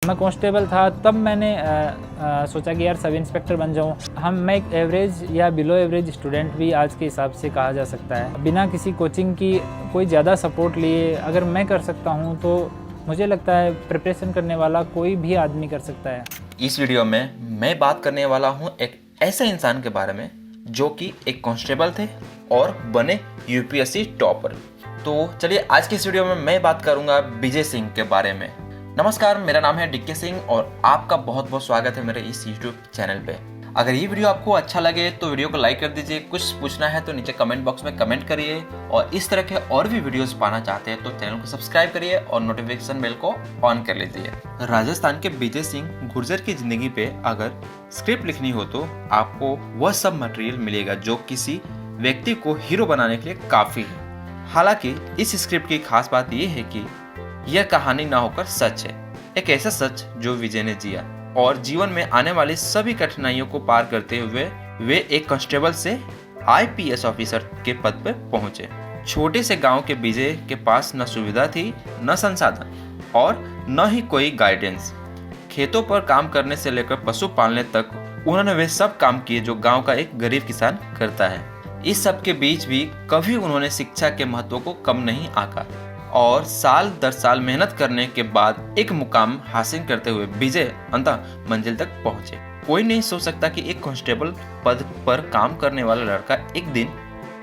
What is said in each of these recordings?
मैं कांस्टेबल था तब मैंने सोचा कि यार सब इंस्पेक्टर बन जाऊं। मैं एक एवरेज या बिलो एवरेज स्टूडेंट भी आज के हिसाब से कहा जा सकता है। बिना किसी कोचिंग की कोई ज़्यादा सपोर्ट लिए अगर मैं कर सकता हूं तो मुझे लगता है प्रिपरेशन करने वाला कोई भी आदमी कर सकता है। इस वीडियो में मैं बात करने वाला हूं एक ऐसे इंसान के बारे में जो कि एक कांस्टेबल थे और बने यूपीएससी टॉपर। तो चलिए आज की इस वीडियो में मैं बात करूंगा विजय सिंह के बारे में। नमस्कार, मेरा नाम है डीके सिंह और आपका बहुत बहुत स्वागत है मेरे इस यूट्यूब चैनल पे। अगर ये वीडियो आपको अच्छा लगे तो वीडियो को लाइक कर दीजिए। कुछ पूछना है तो नीचे कमेंट बॉक्स में कमेंट करिए और इस तरह के और भी वीडियोस पाना चाहते हैं तो चैनल को सब्सक्राइब करिए और नोटिफिकेशन बेल को ऑन कर लीजिए। राजस्थान के विजय सिंह गुर्जर की जिंदगी पे अगर स्क्रिप्ट लिखनी हो तो आपको वह सब मटेरियल मिलेगा जो किसी व्यक्ति को हीरो बनाने के लिए काफी है। हालांकि इस स्क्रिप्ट की खास बात यह है कि यह कहानी ना होकर सच है, एक ऐसा सच जो विजय ने जिया और जीवन में आने वाली सभी कठिनाइयों को पार करते हुए वे एक कांस्टेबल से आईपीएस ऑफिसर के पद पर पहुंचे। छोटे से गांव के विजय के पास न सुविधा थी, न संसाधन और न ही कोई गाइडेंस। खेतों पर काम करने से लेकर पशु पालने तक उन्होंने वे सब काम किए जो गांव का एक गरीब किसान करता है। इस सब के बीच भी कभी उन्होंने शिक्षा के महत्व को कम नहीं आंका और साल दर साल मेहनत करने के बाद एक मुकाम हासिल करते हुए विजय अंततः मंजिल तक पहुंचे। कोई नहीं सोच सकता कि एक कांस्टेबल पद पर काम करने वाला लड़का एक दिन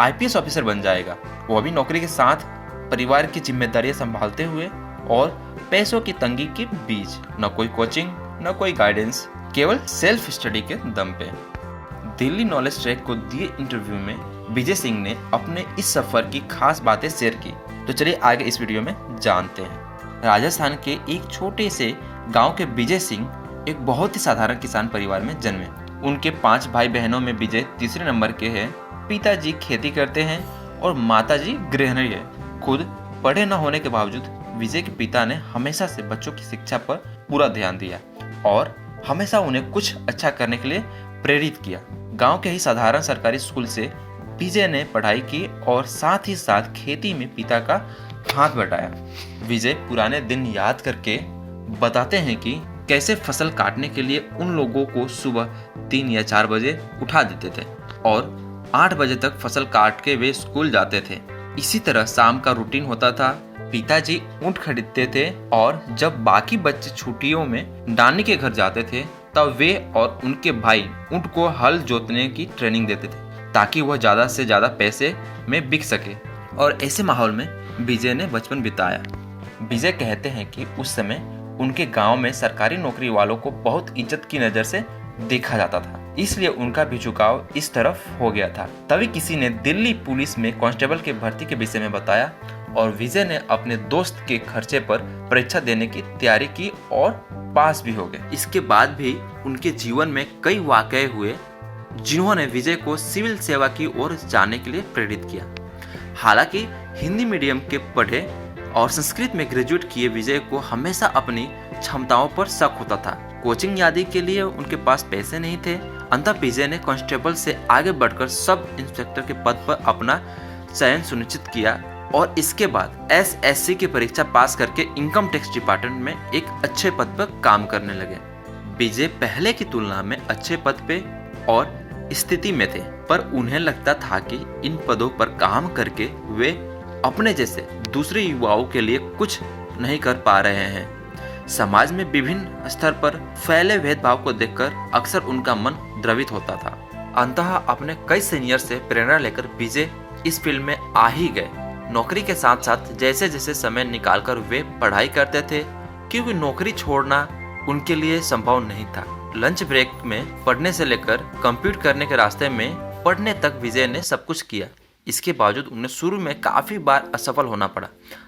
आईपीएस ऑफिसर बन जाएगा, वो भी नौकरी के साथ परिवार की जिम्मेदारियां संभालते हुए और पैसों की तंगी के बीच। न कोई कोचिंग, न कोई गाइडेंस, केवल सेल्फ स्टडी के दम पे। दिल्ली नॉलेज ट्रैक को दिए इंटरव्यू में विजय सिंह ने अपने इस सफर की खास बातें शेयर की। तो चलिए आगे इस वीडियो में जानते हैं। राजस्थान के एक छोटे से गांव के विजय सिंह एक बहुत ही साधारण किसान परिवार में जन्मे। उनके 5 भाई बहनों में विजय तीसरे नंबर के हैं। पिताजी खेती करते हैं और माताजी गृहिणी है। खुद पढ़े न होने के बावजूद विजय के पिता ने हमेशा से बच्चों की शिक्षा पर पूरा ध्यान दिया और हमेशा उन्हें कुछ अच्छा करने के लिए प्रेरित किया। गांव के ही साधारण सरकारी स्कूल से विजय ने पढ़ाई की और साथ ही साथ खेती में पिता का हाथ बटाया। विजय पुराने दिन याद करके बताते हैं कि कैसे फसल काटने के लिए उन लोगों को सुबह 3 या 4 बजे उठा देते थे और 8 बजे तक फसल काट के वे स्कूल जाते थे। इसी तरह शाम का रूटीन होता था। पिताजी ऊंट खरीदते थे और जब बाकी बच्चे छुट्टियों में नानी के घर जाते थे तब वे और उनके भाई ऊंट को हल जोतने की ट्रेनिंग देते थे ताकि वह ज्यादा से ज्यादा पैसे में बिक सके। और ऐसे माहौल में विजय ने बचपन बिताया। विजय कहते हैं कि उस समय उनके गांव में सरकारी नौकरी वालों को बहुत इज्जत की नजर से देखा जाता था, इसलिए उनका भी झुकाव इस तरफ हो गया था। तभी किसी ने दिल्ली पुलिस में कांस्टेबल के भर्ती के विषय में बताया और विजय ने अपने दोस्त के खर्चे पर परीक्षा देने की तैयारी की और पास भी हो गए। इसके बाद भी उनके जीवन में कई वाकये हुए जिन्होंने विजय को सिविल सेवा की ओर जाने के लिए प्रेरित किया। हालांकि हिंदी मीडियम के पढ़े और संस्कृत में ग्रेजुएट किए विजय को हमेशा अपनी क्षमताओं पर शक होता था। कोचिंग आदि के लिए उनके पास पैसे नहीं थे। अंततः विजय ने कांस्टेबल से आगे बढ़कर सब इंस्पेक्टर के पद पर अपना चयन सुनिश्चित किया और इसके बाद एसएससी की परीक्षा पास करके इनकम टैक्स डिपार्टमेंट में एक अच्छे पद पर काम करने लगे। विजय पहले की तुलना में अच्छे पद पे और स्थिति में थे, पर उन्हें लगता था कि इन पदों पर काम करके वे अपने जैसे दूसरे युवाओं के लिए कुछ नहीं कर पा रहे हैं। समाज में विभिन्न स्तर पर फैले भेदभाव को देखकर अक्सर उनका मन द्रवित होता था। अंततः अपने कई सीनियर से प्रेरणा लेकर विजय इस फील्ड में आ ही गए। नौकरी के साथ साथ जैसे जैसे समय निकालकर वे पढ़ाई करते थे, क्योंकि नौकरी छोड़ना उनके लिए संभव नहीं था। लंच ब्रेक में पढ़ने से लेकर कंप्यूट करने के रास्ते में पढ़ने तक विजय ने सब कुछ किया। इसके बावजूद उन्हें शुरू में काफ़ी बार असफल होना पड़ा।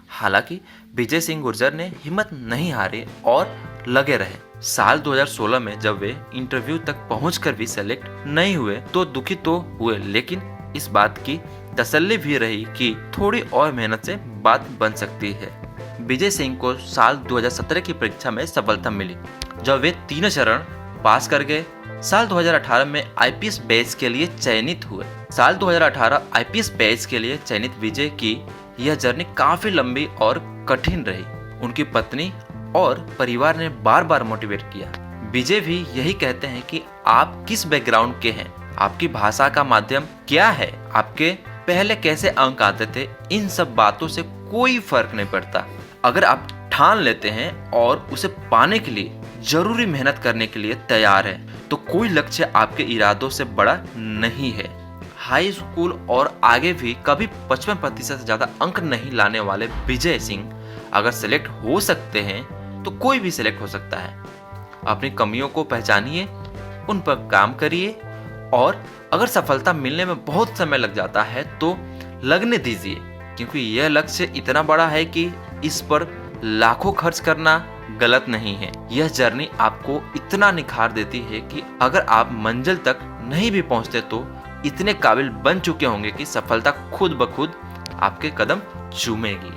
हालांकि विजय सिंह गुर्जर ने हिम्मत नहीं हारी और लगे रहे। साल 2016 में जब वे इंटरव्यू तक पहुंचकर भी सेलेक्ट नहीं हुए तो दुखी तो हुए, लेकिन इस बात की तसल्ली भी रही कि थोड़ी और मेहनत से बात बन सकती है। विजय सिंह को साल 2017 की परीक्षा में सफलता मिली जब वे 3 चरण पास कर गए। साल 2018 में आईपीएस बैच के लिए चयनित हुए। साल 2018 आईपीएस बैच के लिए चयनित विजय की यह जर्नी काफी लंबी और कठिन रही। उनकी पत्नी और परिवार ने बार बार मोटिवेट किया। विजय भी यही कहते हैं कि आप किस बैकग्राउंड के हैं, आपकी भाषा का माध्यम क्या है, आपके पहले कैसे अंक आते थे, इन सब बातों से कोई फर्क नहीं पड़ता। अगर आप ठान लेते हैं और उसे पाने के लिए जरूरी मेहनत करने के लिए तैयार हैं, तो कोई लक्ष्य आपके इरादों से बड़ा नहीं है। हाई स्कूल और आगे भी कभी 55% से ज़्यादा अंक नहीं लाने वाले विजय सिंह अगर सेलेक्ट हो सकते हैं तो कोई भी सेलेक्ट हो सकता है। अपनी कमियों को पहचानिए, उन पर काम करिए और अगर सफलता मिलने में बहुत समय लग जाता है तो लगने दीजिए, क्योंकि यह लक्ष्य इतना बड़ा है कि इस पर लाखों खर्च करना गलत नहीं है। यह जर्नी आपको इतना निखार देती है कि अगर आप मंजिल तक नहीं भी पहुंचते तो इतने काबिल बन चुके होंगे कि सफलता खुद ब खुद आपके कदम चूमेगी।